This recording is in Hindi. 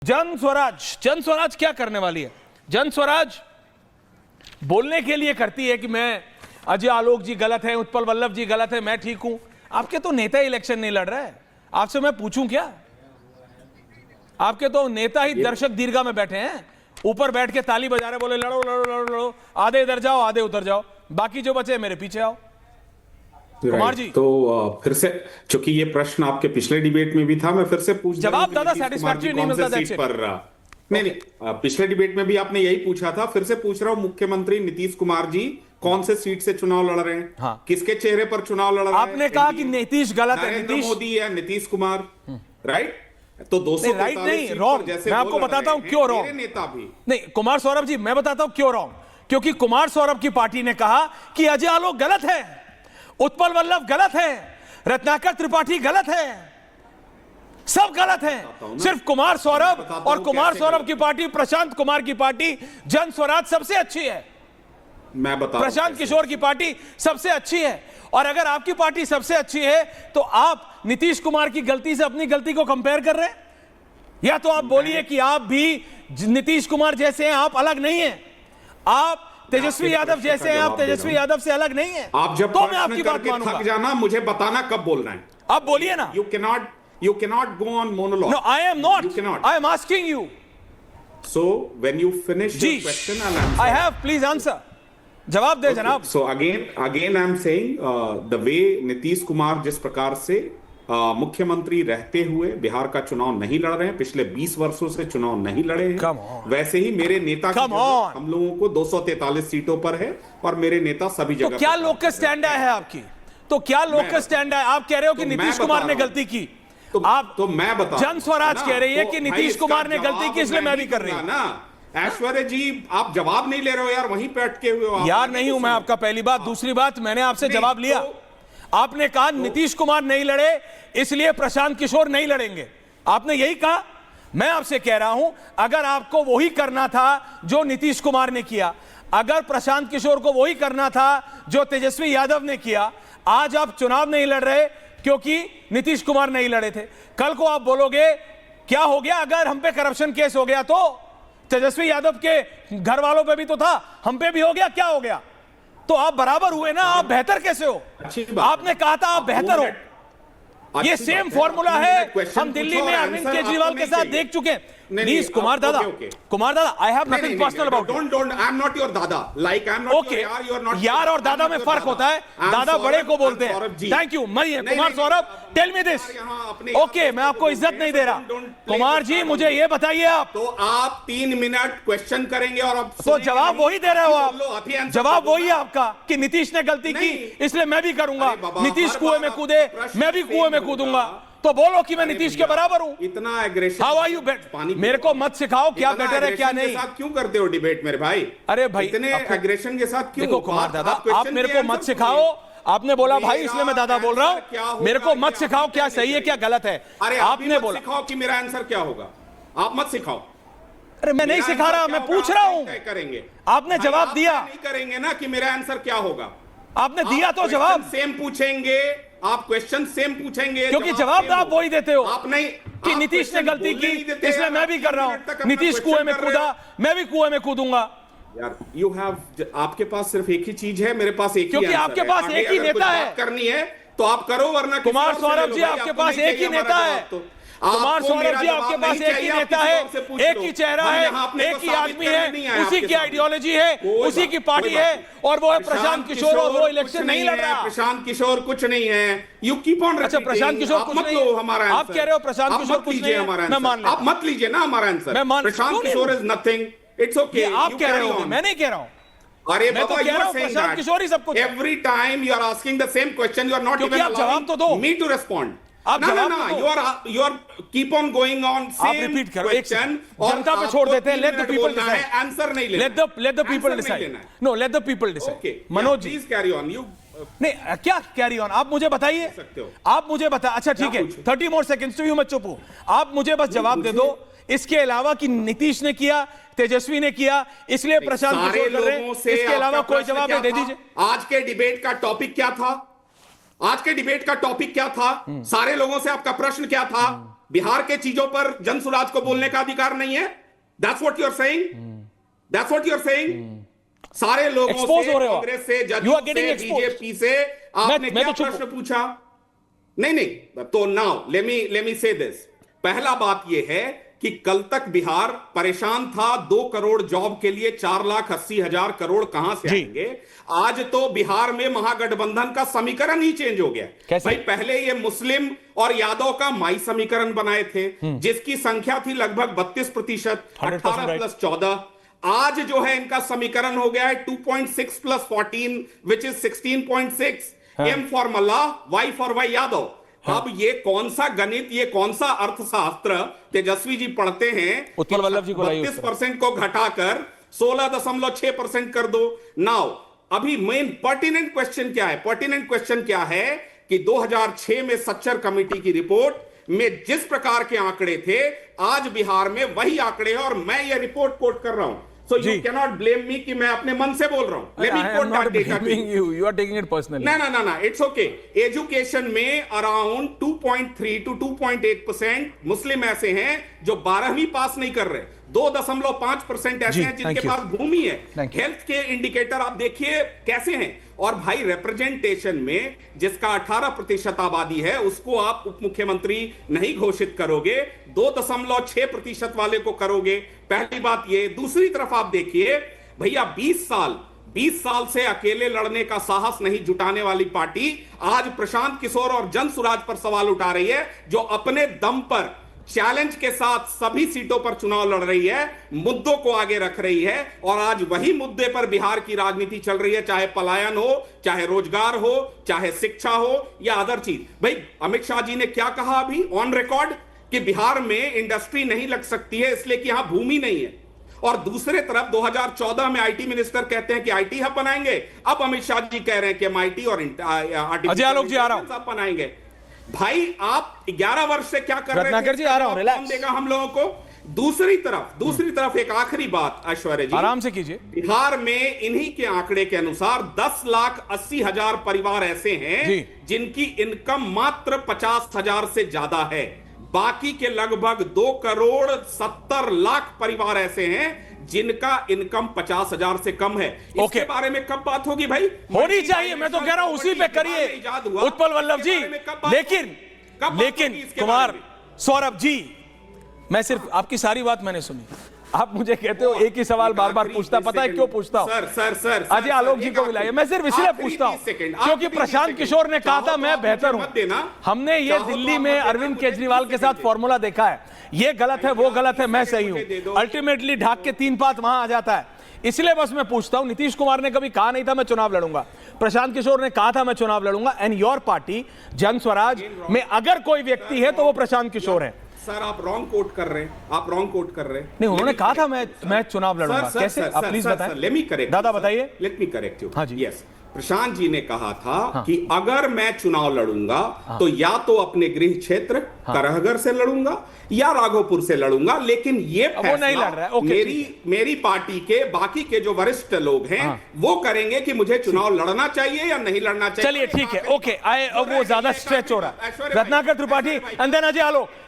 जन स्वराज क्या करने वाली है? जन स्वराज बोलने के लिए करती है कि मैं अजय आलोक जी गलत है, उत्पल वल्लभ जी गलत है, मैं ठीक हूं। आपके तो नेता इलेक्शन नहीं लड़ रहे हैं, आपसे मैं पूछूं क्या? आपके तो नेता ही दर्शक दीर्घा में बैठे हैं, ऊपर बैठ के ताली बजा रहे, बोले लड़ो लड़ो लड़ो लड़ो, आधे इधर जाओ आधे उधर जाओ, बाकी जो बचे मेरे पीछे आओ। कुमार जी तो फिर से, चूंकि ये प्रश्न आपके पिछले डिबेट में भी था, मैं फिर से पूछ जवाब दादा सेटिस्फैक्टरी नहीं मिलता सीट पर नहीं, पिछले डिबेट में भी आपने यही पूछा था, फिर से पूछ रहा हूं, मुख्यमंत्री नीतीश कुमार जी कौन से सीट से चुनाव लड़ रहे हैं? हाँ। किसके चेहरे पर चुनाव लड़ रहे हैं? आपने कहा कि नीतीश गलत है, नरेंद्र मोदी या नीतीश कुमार, राइट? तो 200 राइट नहीं, रॉन्ग। मैं आपको बताता हूं क्यों रॉन्ग। नेता भी नहीं, कुमार सौरभ जी मैं बताता हूं क्यों रॉन्ग। क्योंकि कुमार सौरभ की पार्टी ने कहा कि अजय आलोक गलत है, उत्पल वल्लभ गलत है, रत्नाकर त्रिपाठी गलत है, सब गलत है। सिर्फ कुमार सौरभ और कुमार सौरभ की पार्टी, प्रशांत कुमार की पार्टी जन स्वराज सबसे अच्छी है। मैं बता, प्रशांत किशोर की पार्टी सबसे अच्छी है। और अगर आपकी पार्टी सबसे अच्छी है तो आप नीतीश कुमार की गलती से अपनी गलती को कंपेयर कर रहे हैं? या तो आप बोलिए कि आप भी नीतीश कुमार जैसे हैं, आप अलग नहीं हैं, आप तेजस्वी यादव जैसे हैं, आप तेजस्वी यादव से अलग नहीं हैं। आप जब तो मैं आपकी बात मानूंगा। थक जाना, मुझे बताना कब बोलना है। आप बोलिए ना। You cannot go on monologue. No, I am not. You cannot. I am asking you. So when you finish your question, I'll answer. I have. Please answer. जवाब दे जनाब। So again I'm saying the way Nitish Kumar जिस प्रकार से मुख्यमंत्री रहते हुए बिहार का चुनाव नहीं लड़ रहे हैं, पिछले 20 वर्षों से चुनाव नहीं लड़े हैं, वैसे ही मेरे नेता की जगह हम लोगों को 243 सीटों पर है और मेरे नेता सभी जगह। तो क्या लोग का स्टैंड है आपकी? तो क्या लोग का स्टैंड है? आप कह रहे हो कि नीतीश कुमार ने गलती की, तो मैं बता, जन स्वराज कह रही है कि नीतीश कुमार ने गलती की, इसलिए मैं भी कर रही हूं ना। ऐश्वर्या जी आप जवाब नहीं ले रहे हो यार, वहीं पे अटके हुए हो यार। नहीं हूं मैं आपका, पहली बात। दूसरी बात, मैंने आपसे जवाब लिया, आपने कहा नीतीश कुमार नहीं लड़े इसलिए प्रशांत किशोर नहीं लड़ेंगे, आपने यही कहा। मैं आपसे कह रहा हूं अगर आपको वही करना था जो नीतीश कुमार ने किया, अगर प्रशांत किशोर को वही करना था जो तेजस्वी यादव ने किया, आज आप चुनाव नहीं लड़ रहे क्योंकि नीतीश कुमार नहीं लड़े थे। कल को आप बोलोगे क्या हो गया अगर हम पे करप्शन केस हो गया, तो तेजस्वी यादव के घर वालों पे भी तो था, हम पे भी हो गया, क्या हो गया? तो आप बराबर हुए ना, आप बेहतर कैसे हो? आपने कहा था आप बेहतर हो। ये सेम फॉर्मूला है, हम दिल्ली में अरविंद केजरीवाल के साथ देख चुके हैं। Please Kumar Dada, I have nothing personal about you. Don't I am not your dada, like I am not your यार, यू आर नॉट। यार और दादा में फर्क होता है, दादा बड़े को बोलते हैं। Thank you. Kumar Saurabh, tell me this. Okay, मैं आपको इज्जत नहीं दे रहा। कुमार जी मुझे ये बताइए, आप तो आप 3 मिनट क्वेश्चन करेंगे और अब तो जवाब वही दे रहे हो आप। जवाब वही है आपका कि नीतीश ने गलती की इसलिए मैं भी करूंगा, नीतीश कुएं में कूदे मैं भी कुएं में कूदूंगा। तो बोलो कि मैं नीतीश के बराबर हूं। इतना एग्रेसिव हाउ आर यू? मेरे को मत सिखाओ क्या बेटर है क्या नहीं। साथ क्यों करते हो डिबेट मेरे भाई? अरे भाई इतने एग्रेशन के साथ क्यों? देखो कुमार दादा, आप मेरे को मत सिखाओ। आपने बोला भाई इसलिए मैं दादा बोल रहा हूं, मेरे को मत सिखाओ क्या सही है क्या गलत है। अरे आपने बोला सिखाओ कि मेरा आंसर क्या होगा, आप मत सिखाओ। अरे मैं नहीं सिखा रहा, मैं पूछ रहा हूं। करेंगे, आपने जवाब दिया, नहीं करेंगे ना कि मेरा आंसर क्या होगा। आपने दिया तो जवाब सेम पूछेंगे, आप क्वेश्चन सेम पूछेंगे, क्योंकि जवाब आप वही देते हो। आप नहीं कि नीतीश ने गलती की इसलिए मैं भी कर रहा हूं, नीतीश कुएं में कूदा मैं भी कुएं में कूदूंगा। यार यू हैव, आपके पास सिर्फ एक ही चीज है, मेरे पास एक ही, क्योंकि आपके पास एक ही नेता है। करनी है तो आप करो, वरना कुमार सौरभ जी आपके पास एक ही नेता है। कुमार सौरभ जी आपके पास एक ही नेता है, एक ही चेहरा है, एक ही आदमी है, उसी की आइडियोलॉजी है, उसी की पार्टी है और वो है प्रशांत किशोर। और वो इलेक्शन नहीं लड़ रहा। प्रशांत किशोर कुछ नहीं है, यू कीप ऑन। अच्छा, प्रशांत किशोर कुछ नहीं है हमारा, आप कह रहे हो प्रशांत किशोर कुछ नहीं है, मैं मान लेता हूं। आप मत लीजिए ना हमारा answer, Prashant Kishor is nothing, it's okay. आप कह रहे हो, मैं नहीं कह रहा हूं। अरे मैं तो कह रहा हूं प्रशांत किशोर ही सब कुछ। Every time you are asking the same question, you are not even जवाब तो दो मी टू रिस्पॉन्ड। आप जवाब तो you are keep on going on same repeat करो question, जनता पे छोड़ देते हैं। Let the people decide, answer नहीं लेना, let the people decide. No, let the people decide. Manoj ji please carry on. You नहीं, क्या कैरी ऑन? आप मुझे बताइए, आप मुझे बता। अच्छा ठीक है, 30 मोर सेकंड्स तो यू मत चुप हो, आप मुझे बस जवाब दे दो। इसके अलावा कि नीतीश ने किया, तेजस्वी ने किया इसलिए प्रशांत किशोर कर रहे हैं, इसके अलावा कोई जवाब दे दीजिए। आज के डिबेट का टॉपिक क्या था? आज के डिबेट का टॉपिक क्या था? सारे लोगों से आपका प्रश्न क्या था? बिहार के चीजों पर जनसुराज को बोलने का अधिकार नहीं है? That's what you are saying, that's what you are saying. सारे लोगों से, कांग्रेस से, जदयू से, बीजेपी से आपने क्या प्रश्न पूछा? नहीं, तो नाउ लेट मी से दिस। पहला बात यह है कि कल तक बिहार परेशान था 2 करोड़ जॉब के लिए 4,80,000 करोड़ कहां से आएंगे। आज तो बिहार में महागठबंधन का समीकरण ही चेंज हो गया। भाई पहले ये मुस्लिम और यादव का माई समीकरण बनाए थे, जिसकी संख्या थी लगभग 32%, 18 + 14। आज जो है इनका समीकरण हो गया है 2.6 + 14 which is 16.6। M for Mallah, Y for Y Yadav. अब ये कौन सा गणित, ये कौन सा अर्थशास्त्र तेजस्वी जी पढ़ते हैं? उत्पल वल्लभ जी को 32% को घटाकर 16.6% कर दो। नाउ अभी मेन पर्टिनेंट क्वेश्चन क्या है? पर्टिनेंट क्वेश्चन क्या है कि 2006 में सच्चर कमेटी की रिपोर्ट में जिस प्रकार के आंकड़े थे, आज बिहार में वही आंकड़े हैं और मैं ये रिपोर्ट कोट कर रहा हूं। So you cannot blame me कि मैं अपने मन से बोल रहा हूं। Let me quote that data to you. You are taking it personally. No, it's okay. Education में अराउंड 2.3 to 2.8% मुस्लिम ऐसे हैं जो 12वीं पास नहीं कर रहे। 2.5% ऐसे हैं जिनके पास भूमि है। हेल्थ के इंडिकेटर आप देखिए कैसे हैं। और भाई रिप्रेजेंटेशन में जिसका 18% आबादी है उसको आप उप मुख्यमंत्री नहीं घोषित करोगे, 2.6% वाले को करोगे। पहली बात ये। दूसरी तरफ आप देखिए भैया 20 साल से अकेले लड़ने का साहस नहीं जुटाने वाली पार्टी आज प्रशांत किशोर और जनसुराज पर सवाल उठा रही है, जो अपने दम पर चैलेंज के साथ सभी सीटों पर चुनाव लड़ रही है, मुद्दों को आगे रख रही है। और आज वही मुद्दे पर बिहार की राजनीति चल रही है, चाहे पलायन हो, चाहे रोजगार हो, चाहे शिक्षा हो या अदर चीज। भाई अमित शाह जी ने क्या कहा अभी ऑन रिकॉर्ड कि बिहार में इंडस्ट्री नहीं लग सकती है इसलिए कि यहां भूमि नहीं है। और दूसरे तरफ 2014 में आईटी मिनिस्टर कहते हैं कि आईटी हब बनाएंगे। अब अमित शाह जी कह रहे हैं कि हम आईटी और आर्टिफिशियल हब बनाएंगे। भाई आप 11 वर्ष से क्या कर रहे थे? रत्नाकर जी आ रहा हूं, रिलैक्स। कौन देगा हम लोगों को? दूसरी तरफ एक आखिरी बात ऐश्वर्या जी, आराम से कीजिए। बिहार में इन्हीं के आंकड़े के अनुसार 10,80,000 परिवार ऐसे हैं जिनकी इनकम मात्र 50,000 से ज्यादा है। बाकी के लगभग 2,70,00,000 परिवार ऐसे हैं जिनका इनकम 50,000 से कम है। इसके बारे में कब बात होगी भाई? होनी चाहिए। मैं तो कह रहा हूं उसी पे करिए उत्पल वल्लभ जी। लेकिन कुमार सौरभ जी, मैं सिर्फ आपकी सारी बात मैंने सुनी। आप मुझे कहते हो एक ही सवाल बार बार पूछता, पता है क्यों पूछता हूं? सर अजय आलोक जी को बुलाइए। मैं सिर्फ इसलिए पूछता हूं क्योंकि प्रशांत किशोर ने कहा था मैं बेहतर हूं। हमने ये दिल्ली में अरविंद केजरीवाल के साथ फॉर्मूला देखा है, ये गलत है, वो गलत है, मैं सही हूं। अल्टीमेटली ढाक के 3 पात वहां आ जाता है। इसलिए बस मैं पूछता हूं, नीतीश कुमार ने कभी कहा नहीं था मैं चुनाव लड़ूंगा, प्रशांत किशोर ने कहा था मैं चुनाव लड़ूंगा, एंड योर पार्टी जनस्वराज में अगर कोई व्यक्ति है तो वो प्रशांत किशोर है। सर आप रॉन्ग कोट कर रहे हैं, आप रॉन्ग कोट कर रहे हैं। नहीं, उन्होंने कहा था मैं चुनाव लड़ूंगा। कैसे? आप प्लीज बताएं। लेट मी करेक्ट दादा बताइए। Let me correct you. हाँ जी। यस, प्रशांत जी ने कहा था कि अगर मैं चुनाव लड़ूंगा तो या तो अपने गृह क्षेत्र करहगर से लड़ूंगा या राघोपुर से लड़ूंगा, लेकिन ये वो नहीं लड़ रहा है। मेरी पार्टी के बाकी के जो वरिष्ठ लोग हैं वो करेंगे कि मुझे चुनाव लड़ना चाहिए या नहीं लड़ना चाहिए। चलिए ठीक है, ओके। वो ज्यादा स्ट्रेच हो रहा है। रत्नाकर त्रिपाठी, अंदर अजय आलोक,